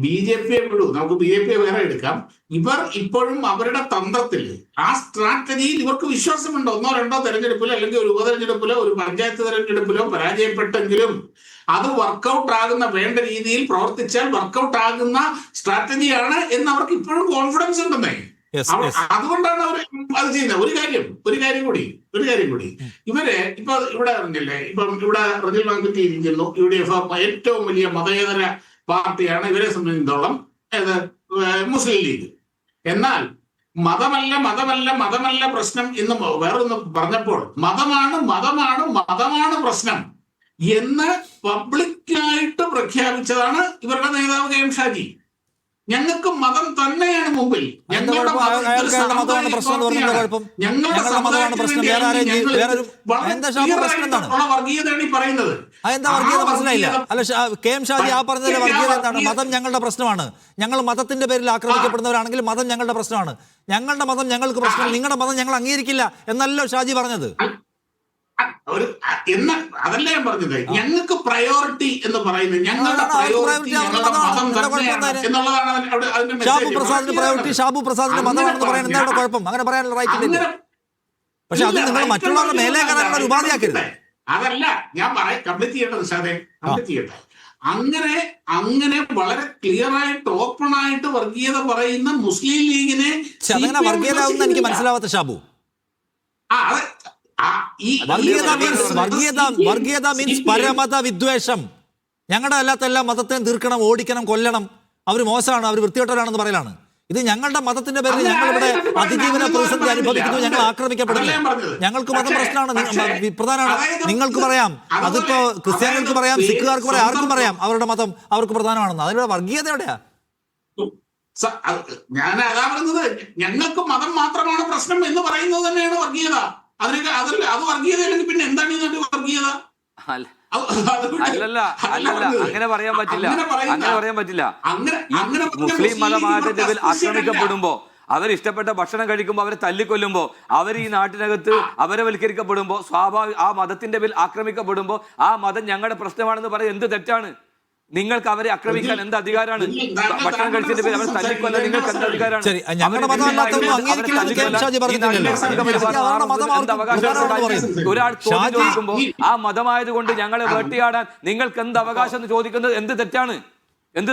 ബി.ജെ.പിയെ വിടൂ, നമുക്ക് ബി.ജെ.പിയെ വേറെ എടുക്കാം. ഇവർ ഇപ്പോഴും അവരുടെ തന്ത്രത്തിൽ, ആ സ്ട്രാറ്റജിയിൽ ഇവർക്ക് വിശ്വാസമുണ്ട്. ഒന്നോ രണ്ടോ തെരഞ്ഞെടുപ്പിലോ അല്ലെങ്കിൽ ഒരു ഉപതെരഞ്ഞെടുപ്പിലോ ഒരു പഞ്ചായത്ത് തെരഞ്ഞെടുപ്പിലോ പരാജയപ്പെട്ടെങ്കിലും അത് വർക്കൗട്ട് ആകുന്ന, വേണ്ട രീതിയിൽ പ്രവർത്തിച്ചാൽ വർക്കൗട്ട് ആകുന്ന സ്ട്രാറ്റജിയാണ് എന്ന് അവർക്ക് ഇപ്പോഴും കോൺഫിഡൻസ് ഉണ്ടെന്നേ. അതുകൊണ്ടാണ് അവർ അത് ചെയ്യുന്നത്. ഒരു കാര്യം കൂടി ഇവര് ഇപ്പൊ ഇവിടെ അറിഞ്ഞില്ലേ, ഇപ്പം ഇവിടെ റിജൽ ബാങ്കറ്റി ഇരിക്കുന്നു. UDF ഏറ്റവും വലിയ മതേതര പാർട്ടിയാണ്. ഇവരെ സംബന്ധിച്ചിടത്തോളം മുസ്ലിം ലീഗ്. എന്നാൽ മതമല്ല പ്രശ്നം എന്ന് വേറൊന്ന് പറഞ്ഞപ്പോൾ മതമാണ് പ്രശ്നം എന്ന് പബ്ലിക്കായിട്ട് പ്രഖ്യാപിച്ചതാണ് ഇവരുടെ നേതാവ് KM ഷാജി. ഞങ്ങൾക്ക് മതം തന്നെയാണ് മുമ്പിൽ. ഞങ്ങളുടെ വർഗീയതയാണ് ഈ പറയുന്നത്. അല്ല, KM ഷാജി ആ പറഞ്ഞതിലെ വർഗീയത എന്താണ്? മതം ഞങ്ങളുടെ പ്രശ്നമാണ്, ഞങ്ങൾ മതത്തിന്റെ പേരിൽ ആക്രമിക്കപ്പെടുന്നവരാണെങ്കിൽ മതം ഞങ്ങളുടെ പ്രശ്നമാണ്, ഞങ്ങളുടെ മതം ഞങ്ങൾക്ക് പ്രശ്നം, നിങ്ങളുടെ മതം ഞങ്ങൾ അംഗീകരിക്കില്ല എന്നല്ലോ ഷാജി പറഞ്ഞത്. അതല്ല ഞാൻ പറഞ്ഞത്. ഞങ്ങൾക്ക് പ്രയോറിറ്റി എന്ന് പറയുന്നത് ഞങ്ങളുടെ പ്രയോറിറ്റി എന്നുള്ളതാണ്. ഷാബു പ്രസാദിന്റെ പ്രയോറിറ്റി ഷാബു പ്രസാദിന്റെ മതമാണെന്ന് പറയാൻ എന്താണ് കുഴപ്പം? അങ്ങനെ പറയാനുള്ള റൈറ്റ് ഇല്ല. പക്ഷെ അത് നിങ്ങൾ മറ്റുള്ളവരുടെ മേലെ കയറാനുള്ള ഒരു ഉപാധിയാക്കരുത്. അതല്ല ഞാൻ കംപ്ലീറ്റ് ചെയ്യേണ്ടത്. കംപ്ലീറ്റ് ചെയ്യട്ടെ. അങ്ങനെ വളരെ ക്ലിയർ ആയിട്ട് ഓപ്പൺ ആയിട്ട് വർഗീയത പറയുന്ന മുസ്ലിം ലീഗിനെ വർഗീയത എനിക്ക് മനസ്സിലാവാത്ത ഷാബു. വർഗീയത മീൻസ് പരമത വിദ്വേഷം. ഞങ്ങളുടെ അല്ലാത്ത എല്ലാ മതത്തെയും തീർക്കണം, ഓടിക്കണം, കൊല്ലണം, അവർ മോശമാണ്, അവർ വൃത്തികെട്ടവരാണെന്ന് പറയലാണ്. ഇത് ഞങ്ങളുടെ മതത്തിന്റെ പേരിൽ ഞങ്ങളിവിടെ അതിജീവന പ്രതിസന്ധി അനുഭവിക്കുന്നു, ഞങ്ങൾ ആക്രമിക്കപ്പെടുന്നു, ഞങ്ങൾക്ക് മതം പ്രശ്നമാണ്, പ്രധാനമാണ്. നിങ്ങൾക്ക് പറയാം, അതിപ്പോ ക്രിസ്ത്യാനികൾക്ക് പറയാം, സിഖുകാർക്ക് പറയാം, ആർക്കും പറയാം അവരുടെ മതം അവർക്ക് പ്രധാനമാണെന്ന്. അതിനുള്ള വർഗീയത എവിടെയാ? ഞാൻ അതാ പറയുന്നത്. ഞങ്ങൾക്ക് മതം മാത്രമാണ് പ്രശ്നം എന്ന് പറയുന്നത് തന്നെയാണ് വർഗീയത. അത് വർഗീയത അല്ലെങ്കിൽ പിന്നെ എന്താണ് ഇതിന്റെ വർഗീയത? അല്ലല്ല, അങ്ങനെ പറയാൻ പറ്റില്ല. മുസ്ലിം മതമാറ്റത്തിന്റെ പേരിൽ ആക്രമിക്കപ്പെടുമ്പോ, അവരിഷ്ടപ്പെട്ട ഭക്ഷണം കഴിക്കുമ്പോൾ അവരെ തല്ലിക്കൊല്ലുമ്പോൾ, അവർ ഈ നാട്ടിനകത്ത് അപരവൽക്കരിക്കപ്പെടുമ്പോൾ, സ്വാഭാവിക ആ മതത്തിന്റെ പേരിൽ ആക്രമിക്കപ്പെടുമ്പോൾ ആ മതം ഞങ്ങളുടെ പ്രശ്നമാണെന്ന് പറയാൻ എന്ത് തെറ്റാണ്? നിങ്ങൾക്ക് അവരെ ആക്രമിക്കാൻ എന്ത് അധികാരമാണ്? ഭക്ഷണം കഴിച്ചതിന്റെ പേര് അവരെ തല്ലിക്കൊല്ലാൻ നിങ്ങൾക്ക് എന്ത് അധികാരമാണ്? ഒരാൾ ചോദിക്കുമ്പോ ആ മതമായത് കൊണ്ട് ഞങ്ങളെ വേട്ടയാടാൻ നിങ്ങൾക്ക് എന്ത് അവകാശം എന്ന് ചോദിക്കുന്നത് എന്ത് തെറ്റാണ്? എന്ത്